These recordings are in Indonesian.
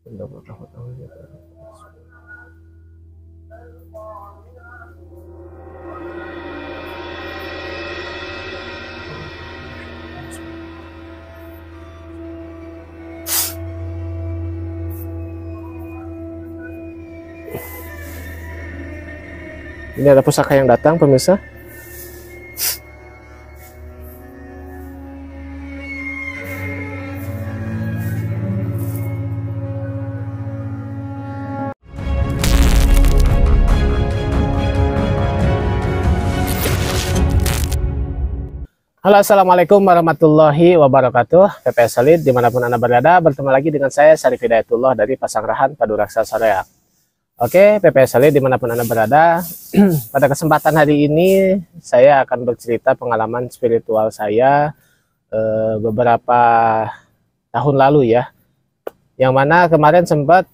Ini ada pusaka yang datang, pemirsa. Halo, assalamualaikum warahmatullahi wabarakatuh. PPS Solid dimanapun Anda berada, bertemu lagi dengan saya Syarif Hidayatullah dari Pasangrahan Padurasa Soreang. Oke, PPS Solid dimanapun Anda berada. Pada kesempatan hari ini saya akan bercerita pengalaman spiritual saya beberapa tahun lalu ya. Yang mana kemarin sempat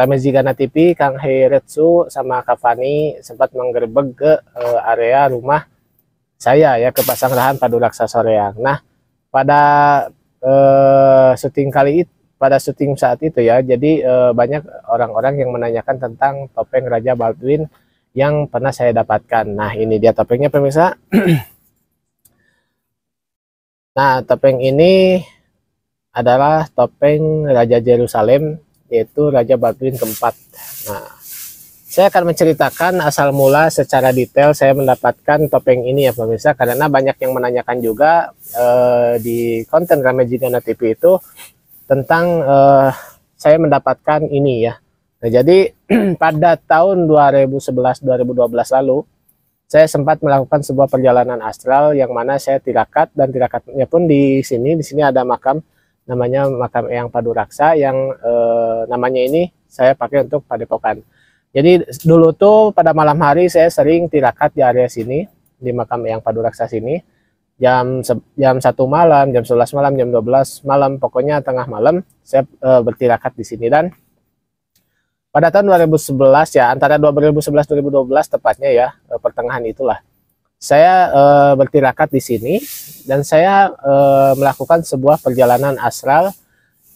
Ramezigana TV, Kang Heiretsu sama Kak Fani sempat menggerebek ke area rumah saya ya, ke Pasangrahan Padurasa Soreang. Nah, pada pada syuting saat itu ya, jadi banyak orang-orang yang menanyakan tentang topeng Raja Baldwin yang pernah saya dapatkan. Nah, ini dia topengnya, pemirsa. Nah, topeng ini adalah topeng Raja Yerusalem, yaitu Raja Baldwin keempat. Nah, saya akan menceritakan asal mula secara detail saya mendapatkan topeng ini ya, pemirsa, karena banyak yang menanyakan juga di konten Ramezigana TV itu tentang saya mendapatkan ini ya. Nah, jadi pada tahun 2011-2012 lalu saya sempat melakukan sebuah perjalanan astral yang mana saya tirakat, dan tirakatnya pun di sini ada makam, namanya makam Eyang Paduraksa, yang namanya ini saya pakai untuk padepokan. Jadi dulu tuh pada malam hari saya sering tirakat di area sini, di makam Eyang Paduraksa sini, jam 1 malam, jam 11 malam, jam 12 malam, pokoknya tengah malam saya bertirakat di sini. Dan pada tahun 2011 ya, antara 2011-2012 tepatnya ya, pertengahan itulah, saya bertirakat di sini dan saya melakukan sebuah perjalanan astral,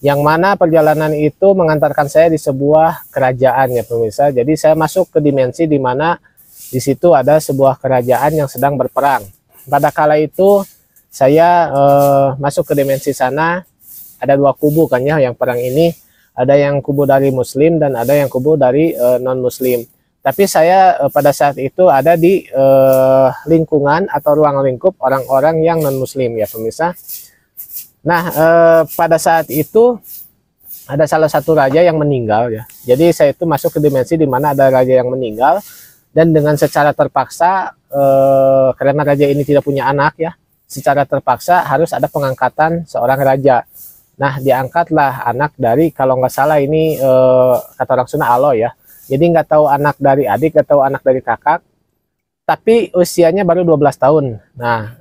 yang mana perjalanan itu mengantarkan saya di sebuah kerajaan ya, pemirsa. Jadi saya masuk ke dimensi di mana di situ ada sebuah kerajaan yang sedang berperang. Pada kala itu saya masuk ke dimensi sana, ada dua kubu kan ya yang perang ini, ada yang kubu dari muslim dan ada yang kubu dari non muslim. Tapi saya pada saat itu ada di lingkungan atau ruang lingkup orang-orang yang non muslim ya, pemirsa. Nah, pada saat itu ada salah satu raja yang meninggal ya. Jadi saya itu masuk ke dimensi di mana ada raja yang meninggal, dan dengan secara terpaksa karena raja ini tidak punya anak ya, secara terpaksa harus ada pengangkatan seorang raja. Nah, diangkatlah anak dari, kalau nggak salah ini kata orang Sunda alo ya. Jadi nggak tahu anak dari adik atau anak dari kakak, tapi usianya baru 12 tahun. Nah,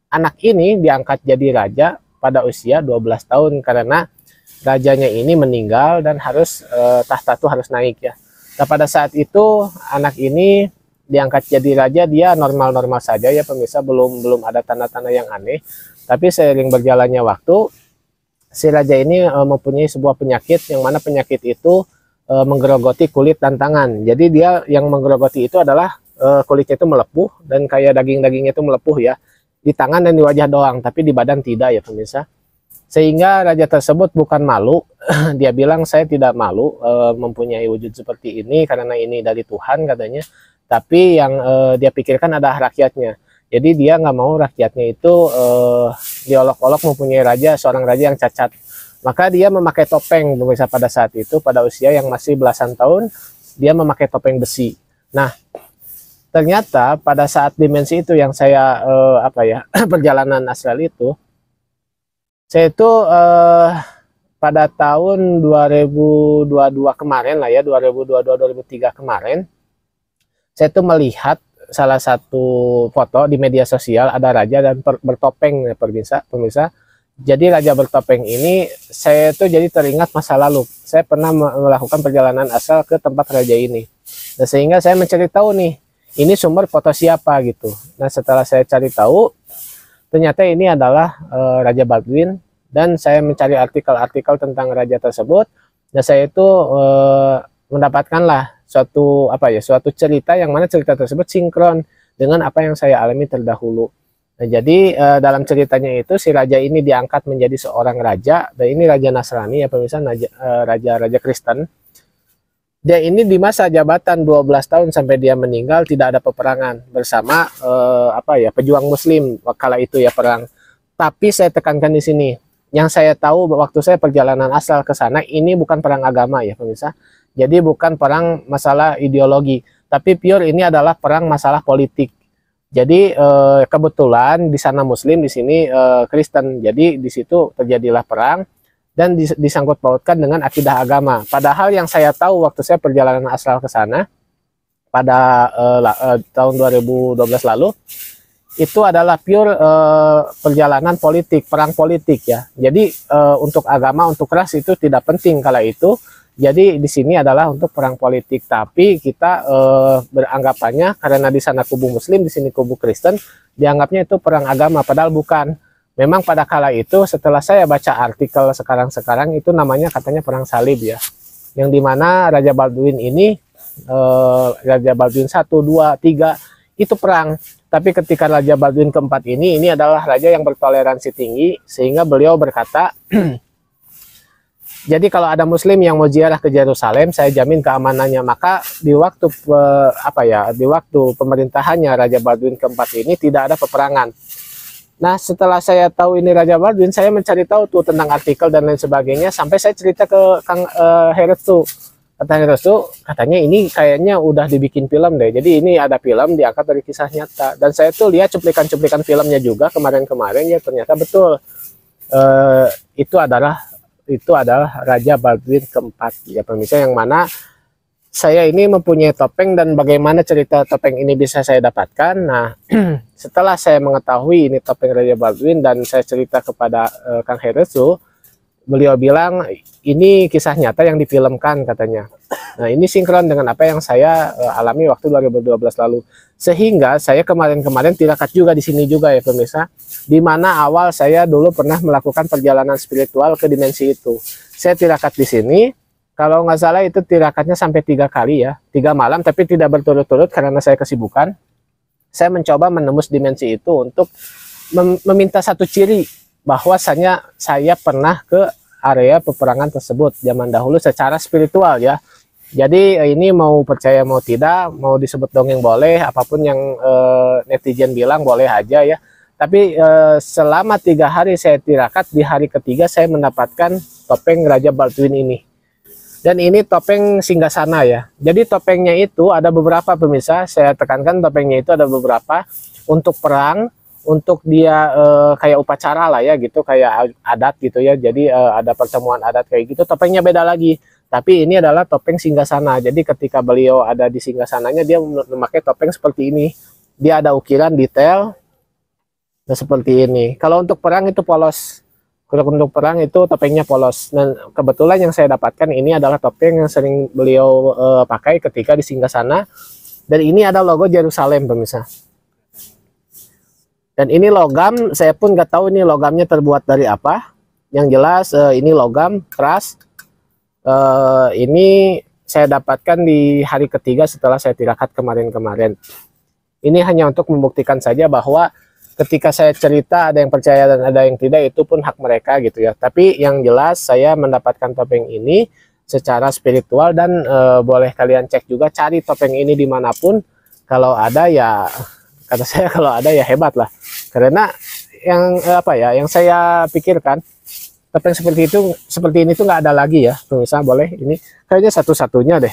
anak ini diangkat jadi raja pada usia 12 tahun karena rajanya ini meninggal dan harus tahta itu harus naik ya. Nah, pada saat itu anak ini diangkat jadi raja, dia normal-normal saja ya, pemirsa, belum ada tanda-tanda yang aneh. Tapi seiring berjalannya waktu, si raja ini mempunyai sebuah penyakit, yang mana penyakit itu menggerogoti kulit dan tangan. Jadi dia yang menggerogoti itu adalah kulitnya itu melepuh dan kayak daging-dagingnya itu melepuh ya, di tangan dan di wajah doang, tapi di badan tidak ya, pemirsa. Sehingga raja tersebut bukan malu, dia bilang saya tidak malu mempunyai wujud seperti ini karena ini dari Tuhan katanya. Tapi yang dia pikirkan adalah rakyatnya. Jadi dia nggak mau rakyatnya itu diolok-olok mempunyai seorang raja yang cacat. Maka dia memakai topeng, pemirsa, pada saat itu, pada usia yang masih belasan tahun, dia memakai topeng besi. Nah, ternyata pada saat dimensi itu yang saya perjalanan astral itu, saya itu pada tahun 2022 kemarin lah ya, 2022-2023 kemarin, saya itu melihat salah satu foto di media sosial, ada raja dan bertopeng ya, pemirsa. Jadi raja bertopeng ini, saya itu jadi teringat masa lalu. Saya pernah melakukan perjalanan astral ke tempat raja ini. Dan sehingga saya mencari tahu nih, ini sumber foto siapa gitu. Nah, setelah saya cari tahu, ternyata ini adalah Raja Baldwin dan saya mencari artikel-artikel tentang raja tersebut, dan saya itu mendapatkanlah suatu cerita yang mana cerita tersebut sinkron dengan apa yang saya alami terdahulu. Nah, jadi dalam ceritanya itu si raja ini diangkat menjadi seorang raja, dan ini raja Nasrani ya pemirsa, raja Kristen. Dia ini di masa jabatan 12 tahun sampai dia meninggal tidak ada peperangan bersama pejuang muslim kala itu ya perang. Tapi saya tekankan di sini, yang saya tahu waktu saya perjalanan asal ke sana ini bukan perang agama ya pemirsa. Jadi bukan perang masalah ideologi, tapi pure ini adalah perang masalah politik. Jadi kebetulan di sana muslim, di sini Kristen. Jadi di situ terjadilah perang dan disangkut pautkan dengan akidah agama. Padahal yang saya tahu waktu saya perjalanan asal ke sana pada tahun 2012 lalu, itu adalah pure perjalanan politik, perang politik ya. Jadi untuk agama, untuk ras itu tidak penting kala itu. Jadi di sini adalah untuk perang politik, tapi kita beranggapannya karena di sana kubu muslim, di sini kubu Kristen, dianggapnya itu perang agama, padahal bukan. Memang pada kala itu setelah saya baca artikel sekarang itu namanya katanya perang salib ya. Yang dimana Raja Baldwin ini, Raja Baldwin 1, 2, 3 itu perang. Tapi ketika Raja Baldwin keempat ini adalah raja yang bertoleransi tinggi, sehingga beliau berkata, jadi kalau ada muslim yang mau ziarah ke Yerusalem, saya jamin keamanannya. Maka di waktu di waktu pemerintahannya Raja Baldwin keempat ini tidak ada peperangan. Nah, setelah saya tahu ini Raja Baldwin, saya mencari tahu tuh tentang artikel dan lain sebagainya, sampai saya cerita ke Kang Heres tuh. Kata Heres tuh, katanya ini kayaknya udah dibikin film deh. Jadi ini ada film diangkat dari kisah nyata. Dan saya tuh lihat cuplikan-cuplikan filmnya juga kemarin-kemarin ya, ternyata betul. Itu adalah Raja Baldwin keempat ya pemirsa, yang mana saya ini mempunyai topeng, dan bagaimana cerita topeng ini bisa saya dapatkan. Nah, setelah saya mengetahui ini topeng Raja Baldwin dan saya cerita kepada Kang Heresu, beliau bilang ini kisah nyata yang difilmkan katanya. Nah, ini sinkron dengan apa yang saya alami waktu 2012 lalu. Sehingga saya kemarin-kemarin tirakat juga di sini juga ya pemirsa, di mana awal saya dulu pernah melakukan perjalanan spiritual ke dimensi itu. Saya tirakat di sini. Kalau nggak salah itu tirakatnya sampai 3 kali ya, 3 malam, tapi tidak berturut-turut karena saya kesibukan. Saya mencoba menembus dimensi itu untuk meminta satu ciri bahwasanya saya pernah ke area peperangan tersebut zaman dahulu secara spiritual ya. Jadi ini mau percaya mau tidak, mau disebut dongeng boleh, apapun yang netizen bilang boleh aja ya. Tapi selama 3 hari saya tirakat, di hari ketiga saya mendapatkan topeng Raja Baldwin ini. Dan ini topeng singgasana ya. Jadi topengnya itu ada beberapa pemirsa, saya tekankan topengnya itu ada beberapa untuk perang, untuk dia kayak upacara lah ya gitu, kayak adat gitu ya. Jadi ada pertemuan adat kayak gitu, topengnya beda lagi. Tapi ini adalah topeng singgasana. Jadi ketika beliau ada di singgasananya, dia memakai topeng seperti ini. Dia ada ukiran detail nah, seperti ini. Kalau untuk perang itu polos. Kalau untuk perang itu topengnya polos. Dan kebetulan yang saya dapatkan ini adalah topeng yang sering beliau pakai ketika di singgasana. Dan ini ada logo Yerusalem pemirsa. Dan ini logam, saya pun nggak tahu ini logamnya terbuat dari apa. Yang jelas ini logam keras. Ini saya dapatkan di hari ketiga setelah saya tirakat kemarin-kemarin. Ini hanya untuk membuktikan saja bahwa ketika saya cerita ada yang percaya dan ada yang tidak, itu pun hak mereka gitu ya. Tapi yang jelas saya mendapatkan topeng ini secara spiritual, dan boleh kalian cek juga, cari topeng ini dimanapun. Kalau ada ya, kata saya kalau ada ya hebat lah. Karena yang yang saya pikirkan, topeng seperti ini tuh nggak ada lagi ya pemirsa. Boleh, ini kayaknya satu-satunya deh.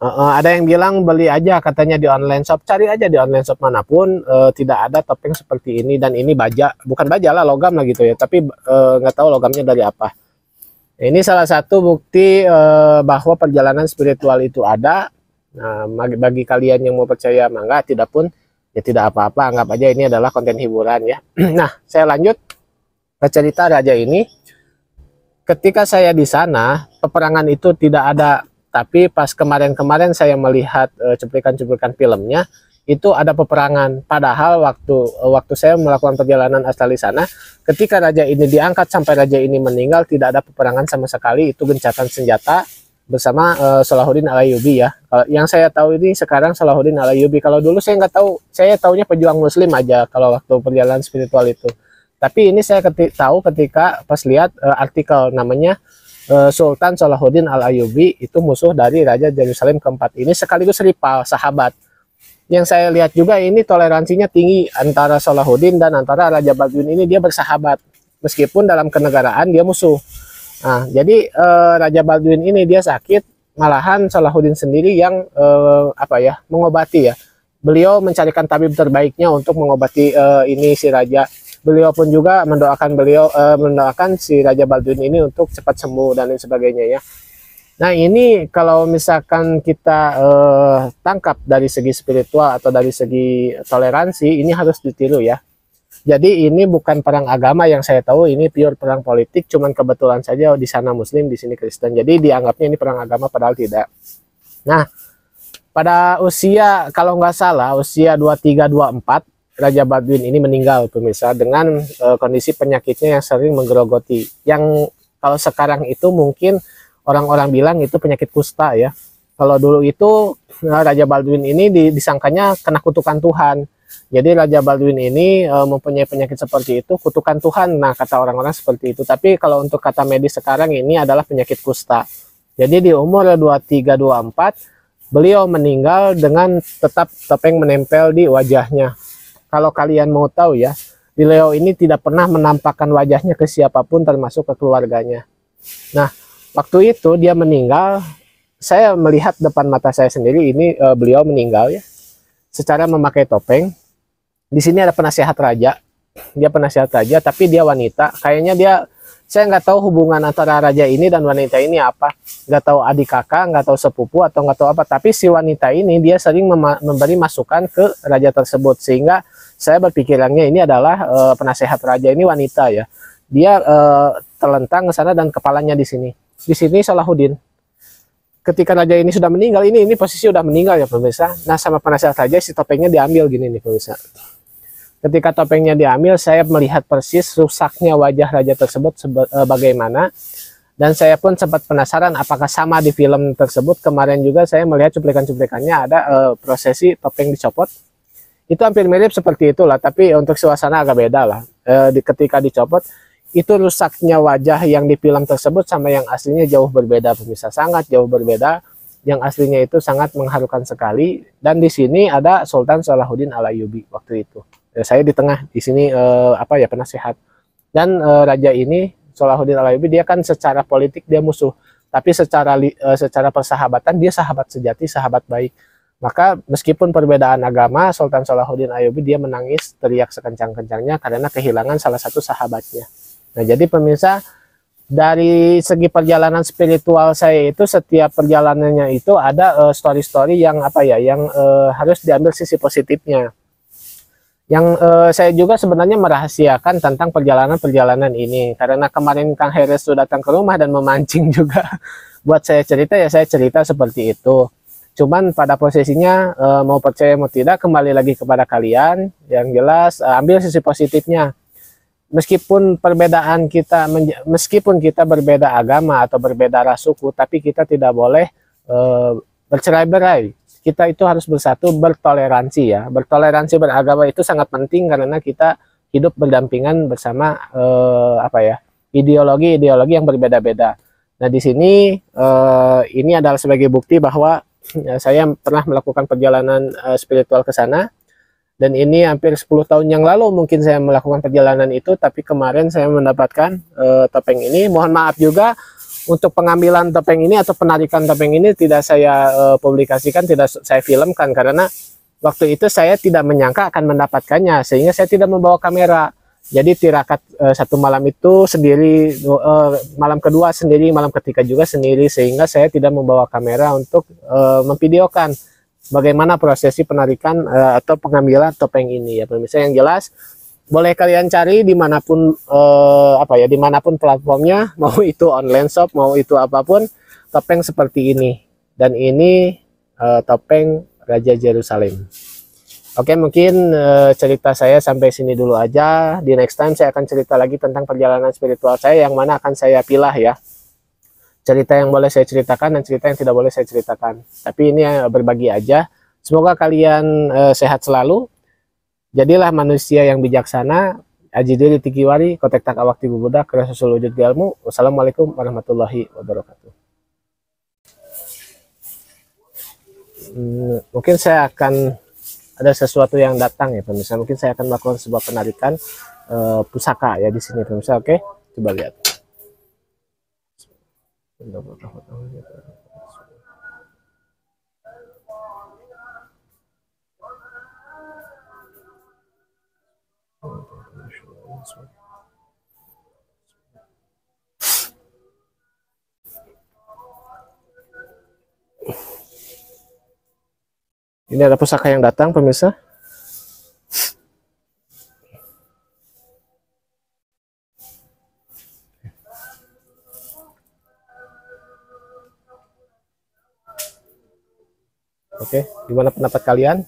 Ada yang bilang beli aja katanya di online shop, cari aja di online shop manapun, tidak ada topeng seperti ini. Dan ini baja, bukan baja lah, logam lah gitu ya, tapi nggak tahu logamnya dari apa. Ini salah satu bukti bahwa perjalanan spiritual itu ada. Nah, bagi kalian yang mau percaya mangga, tidak pun ya tidak apa-apa, anggap aja ini adalah konten hiburan ya. Nah, saya lanjut ke cerita raja ini. Ketika saya di sana, peperangan itu tidak ada. Tapi pas kemarin-kemarin saya melihat cuplikan-cuplikan filmnya, itu ada peperangan. Padahal waktu saya melakukan perjalanan asal di sana, ketika raja ini diangkat sampai raja ini meninggal, tidak ada peperangan sama sekali. Itu gencatan senjata bersama Salahuddin Al-Ayyubi ya. Yang saya tahu ini sekarang Salahuddin Al-Ayyubi. Kalau dulu saya nggak tahu, saya taunya pejuang Muslim aja kalau waktu perjalanan spiritual itu. Tapi ini saya tahu ketika pas lihat artikel namanya Sultan Salahuddin Al-Ayyubi itu musuh dari Raja Yerusalem keempat. Ini sekaligus rival sahabat. Yang saya lihat juga ini toleransinya tinggi antara Salahuddin dan antara Raja Balduin ini, dia bersahabat meskipun dalam kenegaraan dia musuh. Nah, jadi Raja Balduin ini dia sakit, malahan Salahuddin sendiri yang mengobati ya. Beliau mencarikan tabib terbaiknya untuk mengobati ini si raja. Beliau pun juga mendoakan si Raja Balduin ini untuk cepat sembuh dan lain sebagainya ya. Nah, ini kalau misalkan kita tangkap dari segi spiritual atau dari segi toleransi, ini harus ditiru ya. Jadi ini bukan perang agama, yang saya tahu ini pure perang politik, cuman kebetulan saja di sana Muslim, di sini Kristen. Jadi dianggapnya ini perang agama, padahal tidak. Nah, pada usia, kalau nggak salah, usia 23, 24, Raja Balduin ini meninggal, pemirsa, dengan kondisi penyakitnya yang sering menggerogoti. Yang kalau sekarang itu mungkin orang-orang bilang itu penyakit kusta ya. Kalau dulu itu Raja Balduin ini disangkanya kena kutukan Tuhan. Jadi Raja Balduin ini mempunyai penyakit seperti itu, kutukan Tuhan. Nah, kata orang-orang seperti itu. Tapi kalau untuk kata medis sekarang ini adalah penyakit kusta. Jadi di umur 23, 24 beliau meninggal dengan tetap topeng menempel di wajahnya. Kalau kalian mau tahu ya, beliau ini tidak pernah menampakkan wajahnya ke siapapun termasuk ke keluarganya. Nah, waktu itu dia meninggal, saya melihat depan mata saya sendiri ini beliau meninggal ya, secara memakai topeng. Di sini ada penasehat raja, dia penasehat raja, tapi dia wanita. Kayaknya dia, saya nggak tahu hubungan antara raja ini dan wanita ini apa, nggak tahu adik kakak, nggak tahu sepupu atau nggak tahu apa. Tapi si wanita ini dia sering memberi masukan ke raja tersebut, sehingga saya berpikirannya ini adalah penasehat raja ini wanita ya. Dia terlentang ke sana dan kepalanya di sini. Di sini Salahuddin. Ketika raja ini sudah meninggal, ini posisi sudah meninggal ya pemirsa. Nah, sama penasehat raja si topengnya diambil gini nih pemirsa. Ketika topengnya diambil, saya melihat persis rusaknya wajah raja tersebut bagaimana. Dan saya pun sempat penasaran apakah sama di film tersebut. Kemarin juga saya melihat cuplikan-cuplikannya ada prosesi topeng dicopot. Itu hampir mirip seperti itulah, tapi untuk suasana agak beda lah. Ketika dicopot, itu rusaknya wajah yang di film tersebut sama yang aslinya jauh berbeda pemirsa, sangat jauh berbeda. Yang aslinya itu sangat mengharukan sekali. Dan di sini ada Sultan Salahuddin Al-Ayyubi waktu itu. Saya di tengah, di sini penasehat. Dan raja ini Salahuddin Al-Ayyubi dia kan secara politik dia musuh, tapi secara persahabatan dia sahabat sejati, sahabat baik. Maka meskipun perbedaan agama, Sultan Salahuddin Ayyubi dia menangis teriak sekencang-kencangnya karena kehilangan salah satu sahabatnya. Nah, jadi pemirsa, dari segi perjalanan spiritual saya itu, setiap perjalanannya itu ada story-story yang harus diambil sisi positifnya. Yang saya juga sebenarnya merahasiakan tentang perjalanan-perjalanan ini, karena kemarin Kang Heres sudah datang ke rumah dan memancing juga buat saya cerita, ya saya cerita seperti itu. Cuman pada posisinya mau percaya mau tidak, kembali lagi kepada kalian. Yang jelas ambil sisi positifnya. Meskipun perbedaan kita, meskipun kita berbeda agama atau berbeda ras suku, tapi kita tidak boleh bercerai-berai. Kita itu harus bersatu, bertoleransi ya. Bertoleransi beragama itu sangat penting karena kita hidup berdampingan bersama ideologi-ideologi yang berbeda-beda. Nah, di sini ini adalah sebagai bukti bahwa saya pernah melakukan perjalanan spiritual ke sana, dan ini hampir 10 tahun yang lalu mungkin saya melakukan perjalanan itu, tapi kemarin saya mendapatkan topeng ini. Mohon maaf juga untuk pengambilan topeng ini atau penarikan topeng ini tidak saya publikasikan, tidak saya filmkan, karena waktu itu saya tidak menyangka akan mendapatkannya, sehingga saya tidak membawa kamera. Jadi tirakat satu malam itu sendiri, malam kedua sendiri, malam ketiga juga sendiri, sehingga saya tidak membawa kamera untuk memvideokan bagaimana prosesi penarikan atau pengambilan topeng ini ya pemirsa. Yang jelas boleh kalian cari dimanapun dimanapun platformnya, mau itu online shop, mau itu apapun, topeng seperti ini. Dan ini topeng Raja Yerusalem. Oke, mungkin cerita saya sampai sini dulu aja. Di next time saya akan cerita lagi tentang perjalanan spiritual saya, yang mana akan saya pilah ya. Cerita yang boleh saya ceritakan dan cerita yang tidak boleh saya ceritakan. Tapi ini berbagi aja. Semoga kalian sehat selalu. Jadilah manusia yang bijaksana. Aji diri tikiwari, kotek tak awak tibu budak, kerasa wujud ilmu. Wassalamualaikum warahmatullahi wabarakatuh. Mungkin saya akan ada sesuatu yang datang ya pemirsa. Mungkin saya akan melakukan sebuah penarikan pusaka ya di sini pemirsa. Oke, coba lihat. Ini ada pusaka yang datang pemirsa. Oke, gimana pendapat kalian?